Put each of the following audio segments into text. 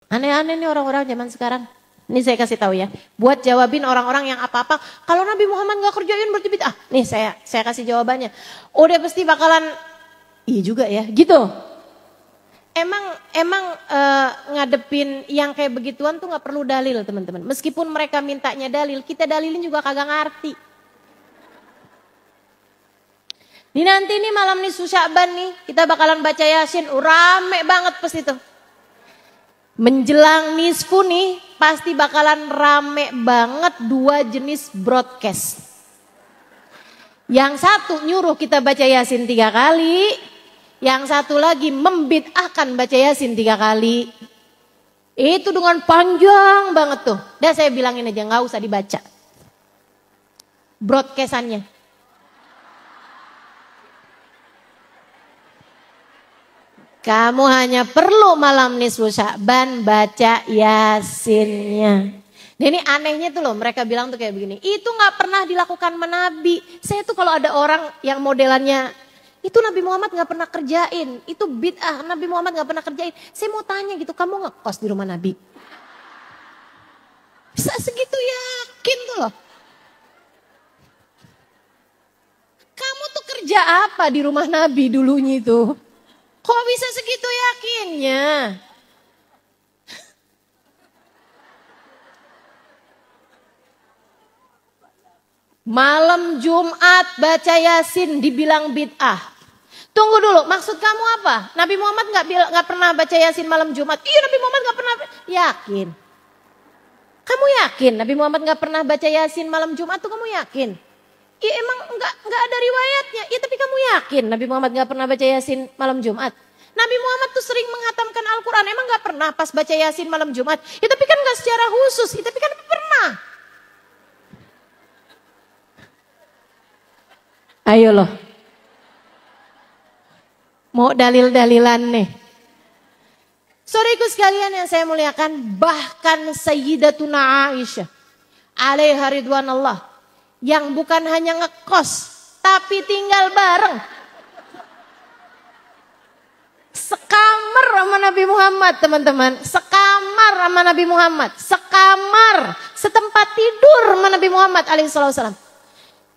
Aneh-aneh nih orang-orang zaman sekarang. Ini saya kasih tahu ya. Buat jawabin orang-orang yang apa-apa. Kalau Nabi Muhammad gak kerjain berarti bid'ah. Nih saya kasih jawabannya. Udah pasti bakalan, iya juga ya gitu. Emang ngadepin yang kayak begituan tuh gak perlu dalil teman-teman. Meskipun mereka mintanya dalil, kita dalilin juga kagak ngerti. Ini nanti nih malam nih Sya'ban nih, kita bakalan baca Yasin. Rame banget pas itu. Menjelang nisfu nih pasti bakalan rame banget 2 jenis broadcast. Yang satu nyuruh kita baca Yasin 3 kali. Yang satu lagi membid'ahkan baca Yasin 3 kali. Itu dengan panjang banget tuh. Dan saya bilangin aja gak usah dibaca broadcastannya. Kamu hanya perlu malam nisfu Sya'ban baca Yasinnya. Nah ini anehnya tuh loh, mereka bilang tuh kayak begini. Itu gak pernah dilakukan sama Nabi. Saya tuh kalau ada orang yang modelannya, itu Nabi Muhammad gak pernah kerjain. Itu bid'ah, Nabi Muhammad gak pernah kerjain. Saya mau tanya gitu, kamu ngekos di rumah Nabi? Bisa segitu yakin tuh loh. Kamu tuh kerja apa di rumah Nabi dulunya itu? Kok bisa segitu yakinnya? Malam Jumat baca Yasin dibilang bid'ah. Tunggu dulu, maksud kamu apa? Nabi Muhammad nggak pernah baca Yasin malam Jumat. Iya, Nabi Muhammad nggak pernah. Yakin? Kamu yakin Nabi Muhammad nggak pernah baca Yasin malam Jumat tuh kamu yakin? Iya emang nggak ada riwayatnya. Iya tapi kamu yakin Nabi Muhammad nggak pernah baca Yasin malam Jumat? Nabi Muhammad tuh sering menghatamkan Al-Quran. Emang nggak pernah pas baca Yasin malam Jumat? Ya tapi kan nggak secara khusus. Ya tapi kan pernah. Ayo loh. Mau dalil-dalilan nih. Saudaraku sekalian yang saya muliakan, bahkan Sayyidatuna Aisyah alaiha ridwanallah yang bukan hanya ngekos tapi tinggal bareng sekamar sama Nabi Muhammad, teman-teman. Sekamar sama Nabi Muhammad, sekamar, setempat tidur sama Nabi Muhammad alaihissalam.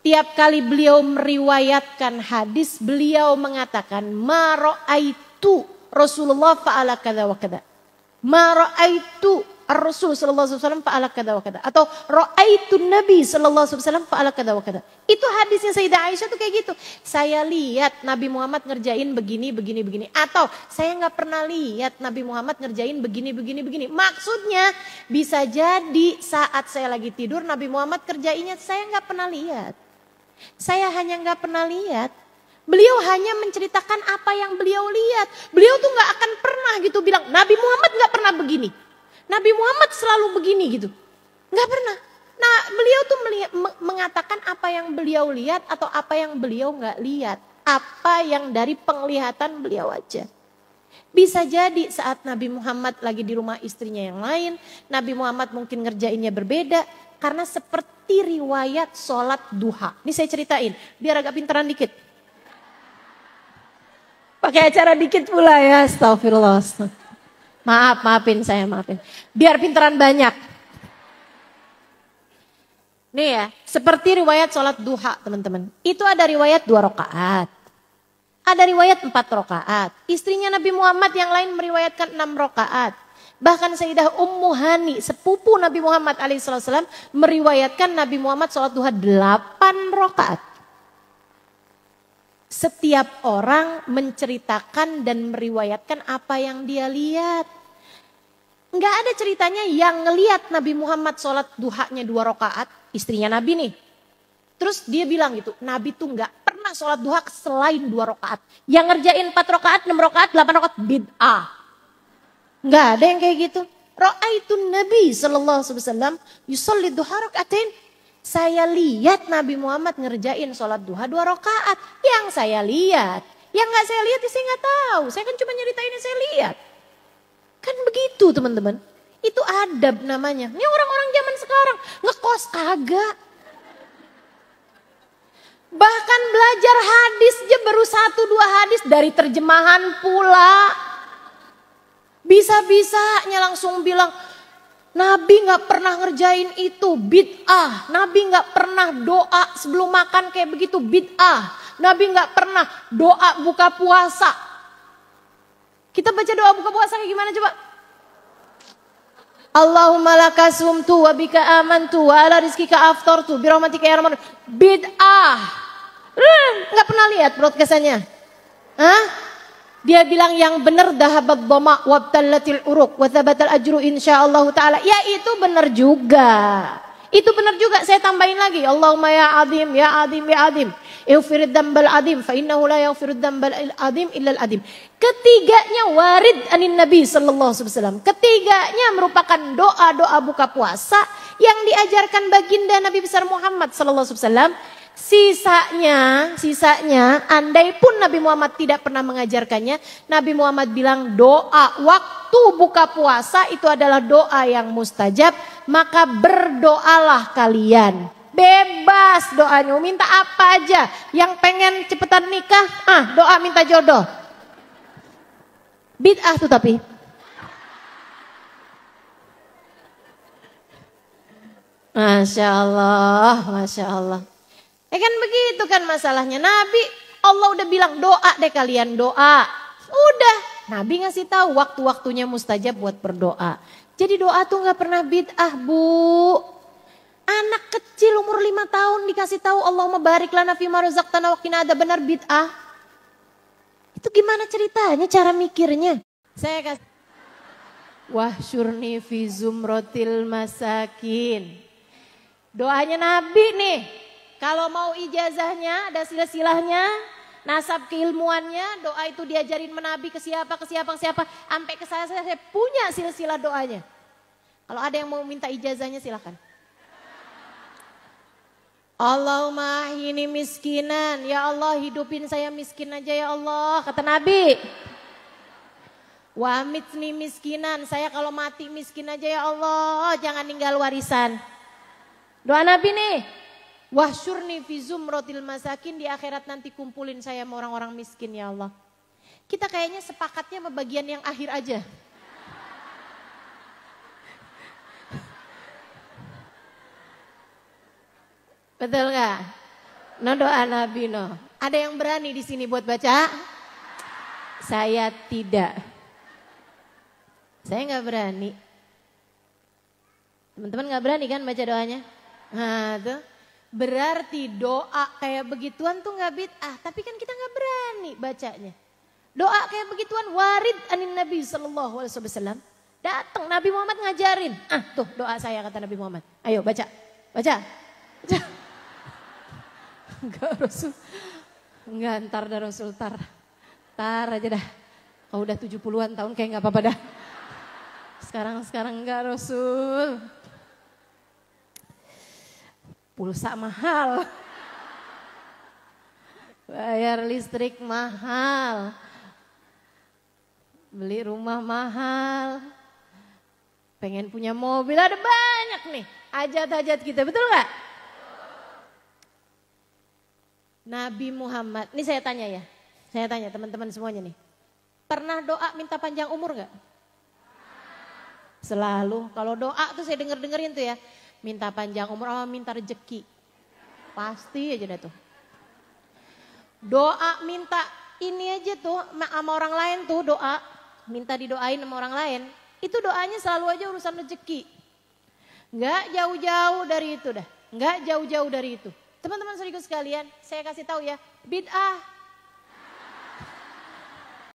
Tiap kali beliau meriwayatkan hadis, beliau mengatakan ma ra'aitu Rasulullah fa'ala kada wa kada. Ma ra'aitu Rasul sallallahu alaihi wasallam fa'ala kada wa kada. Atau ra'aitu Nabi sallallahu alaihi wasallam fa'ala kada wa kada. Itu hadisnya Sayyidah Aisyah tuh kayak gitu. Saya lihat Nabi Muhammad ngerjain begini, begini, begini. Atau saya nggak pernah lihat Nabi Muhammad ngerjain begini, begini, begini. Maksudnya bisa jadi saat saya lagi tidur Nabi Muhammad kerjainnya saya nggak pernah lihat. Saya hanya nggak pernah lihat. Beliau hanya menceritakan apa yang beliau lihat. Beliau tuh nggak akan pernah gitu bilang Nabi Muhammad nggak pernah begini. Nabi Muhammad selalu begini gitu. Nggak pernah. Nah beliau tuh mengatakan apa yang beliau lihat atau apa yang beliau nggak lihat. Apa yang dari penglihatan beliau aja. Bisa jadi saat Nabi Muhammad lagi di rumah istrinya yang lain. Nabi Muhammad mungkin ngerjainnya berbeda. Karena seperti riwayat sholat duha. Ini saya ceritain biar agak pinteran dikit. Pakai acara dikit pula ya, astagfirullah. Maafin saya. Biar pinteran banyak. Nih ya, seperti riwayat sholat duha teman-teman. Itu ada riwayat 2 rakaat. Ada riwayat 4 rakaat. Istrinya Nabi Muhammad yang lain meriwayatkan 6 rakaat. Bahkan Sayyidah Ummu Hani, sepupu Nabi Muhammad alaihissalam, meriwayatkan Nabi Muhammad sholat duha 8 rakaat. Setiap orang menceritakan dan meriwayatkan apa yang dia lihat. Enggak ada ceritanya yang ngelihat Nabi Muhammad sholat duhanya 2 rakaat, istrinya Nabi nih. Terus dia bilang gitu, Nabi tuh enggak pernah sholat duha selain 2 rakaat. Yang ngerjain 4 rakaat, 6 rakaat, 8 rakaat, bid'ah. Enggak ada yang kayak gitu. Ra'aitun Nabi sallallahu alaihi wasallam yusalli duha rakaatain. Saya lihat Nabi Muhammad ngerjain sholat duha 2 rakaat. Yang saya lihat. Yang gak saya lihat saya gak tahu. Saya kan cuma nyeritain yang saya lihat. Kan begitu teman-teman. Itu adab namanya. Ini orang-orang zaman sekarang. Ngekos kagak. Bahkan belajar hadis aja baru 1-2 hadis dari terjemahan pula. Bisa-bisanya langsung bilang, Nabi gak pernah ngerjain itu, bid'ah. Nabi gak pernah doa sebelum makan kayak begitu, bid'ah. Nabi gak pernah doa buka puasa. Kita baca doa buka puasa kayak gimana coba? Allahumma laka sumtu wa bika amantu wa ala rizkika aftartu birahmatika ya rahman. Bid'ah. Gak pernah lihat broadcastannya? Hah? Dia bilang yang benar dahabat dhama wabtallatil uruq wa thabatal ajru insyaallah taala. Ya itu benar juga. Itu benar juga, saya tambahin lagi. Allahumma ya azim ya azim ya azim. Ighfirid dzambal adim fa innahu la yaghfirud dzambal adim illa al adim. Ketiganya warid anin Nabi sallallahu alaihi wasallam. Ketiganya merupakan doa-doa buka puasa yang diajarkan baginda Nabi besar Muhammad sallallahu alaihi wasallam. Sisanya andai pun Nabi Muhammad tidak pernah mengajarkannya, Nabi Muhammad bilang doa waktu buka puasa itu adalah doa yang mustajab, maka berdoalah kalian. Bebas doanya, minta apa aja. Yang pengen cepetan nikah, doa minta jodoh. Bid'ah tuh tapi. Masya Allah, Masya Allah. Ya kan begitu kan masalahnya. Nabi, Allah udah bilang doa deh kalian, doa. Udah, Nabi ngasih tahu waktu-waktunya mustajab buat berdoa. Jadi doa tuh gak pernah bid'ah, Bu. Anak kecil umur 5 tahun dikasih tahu Allahumma barik lana fima razaqtana wa qina adzabannar, bid'ah. Itu gimana ceritanya, cara mikirnya? Saya kasih wahsyurni fi zumratil masakin. Doanya Nabi nih. Kalau mau ijazahnya, ada silsilahnya, nasab keilmuannya, doa itu diajarin menabi ke siapa, sampai ke saya punya silsilah doanya. Kalau ada yang mau minta ijazahnya silahkan. Allahumma ini miskinan, ya Allah hidupin saya miskin aja ya Allah, kata Nabi. Wa amitni miskinan, saya kalau mati miskin aja ya Allah, jangan ninggal warisan. Doa Nabi nih. Wahsyurni fi zumratil masakin, di akhirat nanti kumpulin saya sama orang-orang miskin ya Allah. Kita kayaknya sepakatnya sama bagian yang akhir aja. Betul nggak? No doa Nabi no. Ada yang berani di sini buat baca? Saya tidak. Saya nggak berani. Teman-teman nggak berani kan baca doanya? Nah tuh. Berarti doa kayak begituan tuh gak bid'ah. Tapi kan kita gak berani bacanya. Doa kayak begituan warid anin Nabi sallallahu alaihi wasallam. Datang Nabi Muhammad ngajarin. Tuh doa saya kata Nabi Muhammad. Ayo baca. Baca. Enggak Rasul. Enggak ntar dah Rasul tar aja dah. Kalau udah 70-an tahun kayak gak apa-apa dah. Sekarang enggak Rasul. Pulsa mahal, bayar listrik mahal, beli rumah mahal, pengen punya mobil, ada banyak nih hajat-hajat kita, betul gak? Nabi Muhammad, ini saya tanya ya, saya tanya teman-teman semuanya nih, pernah doa minta panjang umur gak? Selalu, kalau doa tuh saya dengerin tuh ya, minta panjang umur sama minta rezeki. Pasti aja dah tuh. Doa minta ini aja tuh sama orang lain tuh doa. Minta didoain sama orang lain. Itu doanya selalu aja urusan rezeki. Enggak jauh-jauh dari itu dah. Enggak jauh-jauh dari itu. Teman-teman saudaraku sekalian, saya kasih tahu ya. Bid'ah